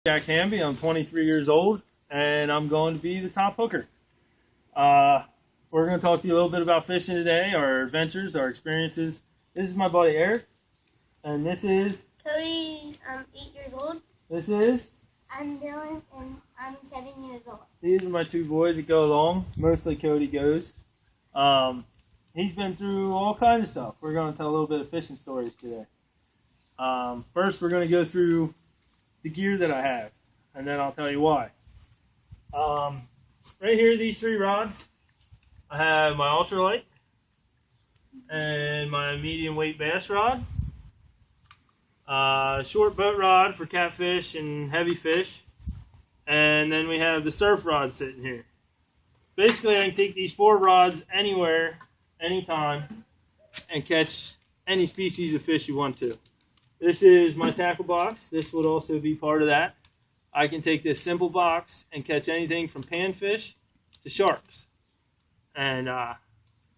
Jack Hamby. I'm 23 years old, and I'm going to be the top hooker. We're going to talk to you a little bit about fishing today, our adventures, our experiences. This is my buddy Eric, and this is Cody. I'm 8 years old. This is I'm Dylan, and I'm 7 years old. These are my two boys that go along. Mostly Cody goes. He's been through all kinds of stuff. We're going to tell a little bit of fishing stories today. First, we're going to go through the gear that I have, and then I'll tell you why. Right here, these three rods. I have my ultralight and my medium weight bass rod, short boat rod for catfish and heavy fish, and then we have the surf rod sitting here. Basically, I can take these four rods anywhere, anytime, and catch any species of fish you want to. This is my tackle box. This would also be part of that. I can take this simple box and catch anything from panfish to sharks. And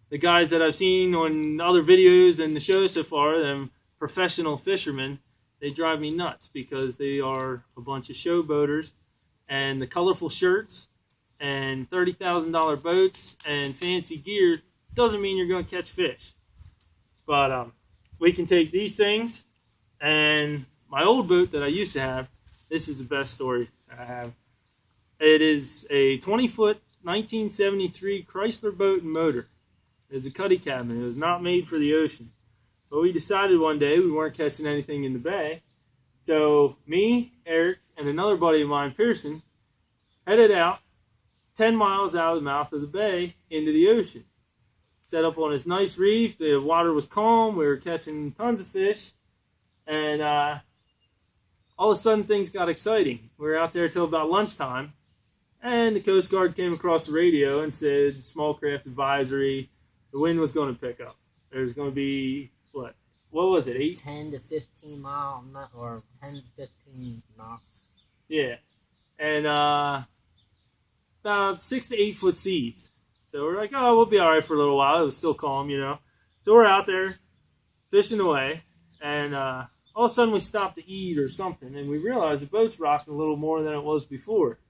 the guys that I've seen on other videos and the show so far, them professional fishermen, they drive me nuts because they are a bunch of showboaters, and the colorful shirts and $30,000 boats and fancy gear doesn't mean you're going to catch fish. But we can take these things, and my old boat that I used to have, this is the best story I have. It is a 20-foot 1973 Chrysler boat and motor. It's a cuddy cabin. It was not made for the ocean. But we decided one day we weren't catching anything in the bay. So me, Eric, and another buddy of mine, Pearson, headed out 10 miles out of the mouth of the bay into the ocean. Set up on this nice reef. The water was calm. We were catching tons of fish. And all of a sudden things got exciting. We were out there till about lunchtime. And the Coast Guard came across the radio and said, small craft advisory, the wind was going to pick up. There was going to be, what was it, 10 to 15 mile, or 10 to 15 knots. Yeah. And about 6 to 8 foot seas. So we're like, oh, we'll be all right for a little while. It was still calm, you know. So we're out there fishing away, and all of a sudden we stopped to eat or something, and we realized the boat's rocking a little more than it was before.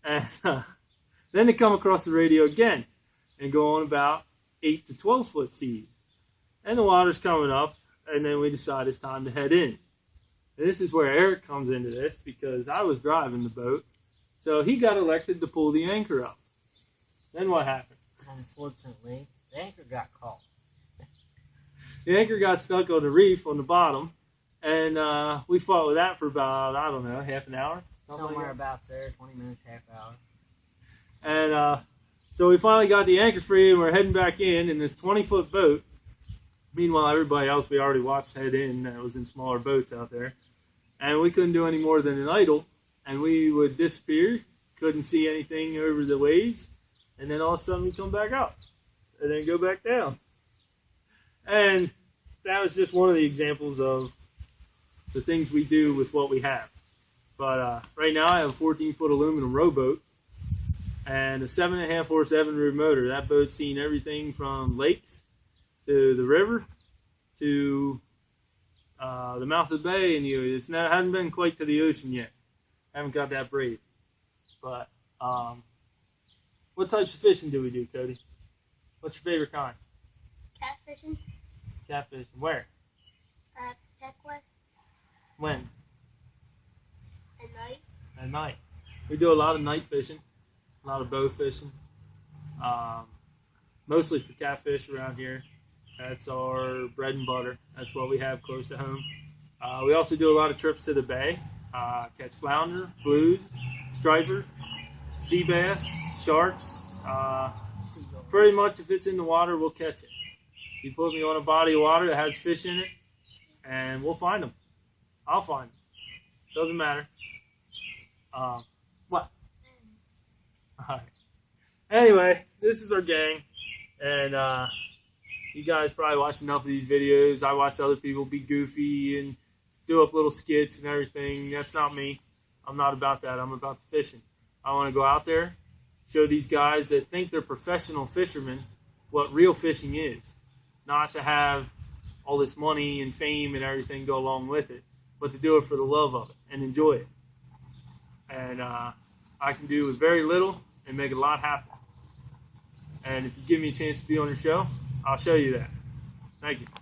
And then they come across the radio again and go on about 8 to 12 foot seas. And the water's coming up, and then we decide it's time to head in. And this is where Eric comes into this, because I was driving the boat. So he got elected to pull the anchor up. Then what happened? Unfortunately, the anchor got caught. The anchor got stuck on the reef on the bottom, and we fought with that for about, I don't know, half an hour? Somewhere about there, 20 minutes, half hour. And so we finally got the anchor free, and we're heading back in this 20-foot boat. Meanwhile, everybody else we already watched head in that was in smaller boats out there. And we couldn't do any more than an idle, and we would disappear, couldn't see anything over the waves, and then all of a sudden we come back up, and then go back down. And that was just one of the examples of the things we do with what we have. But right now I have a 14-foot aluminum rowboat and a 7.5 horse Evinrude motor. That boat's seen everything from lakes to the river to the mouth of the bay, and it hasn't been quite to the ocean yet. Haven't got that brave. But what types of fishing do we do, Cody? What's your favorite kind? Catfishing. Catfishing. Where? Techway. When? At night. At night. We do a lot of night fishing, a lot of bow fishing, mostly for catfish around here. That's our bread and butter. That's what we have close to home. We also do a lot of trips to the bay, catch flounder, blues, stripers, sea bass, sharks. Pretty much if it's in the water, we'll catch it. You put me on a body of water that has fish in it, and we'll find them. I'll find them. Doesn't matter. What? Alright. Anyway, this is our gang, and you guys probably watch enough of these videos. I watch other people be goofy and do up little skits and everything. That's not me. I'm not about that. I'm about the fishing. I want to go out there, show these guys that think they're professional fishermen what real fishing is. Not to have all this money and fame and everything go along with it, but to do it for the love of it and enjoy it. and I can do with very little and make a lot happen. And if you give me a chance to be on your show, I'll show you that. Thank you.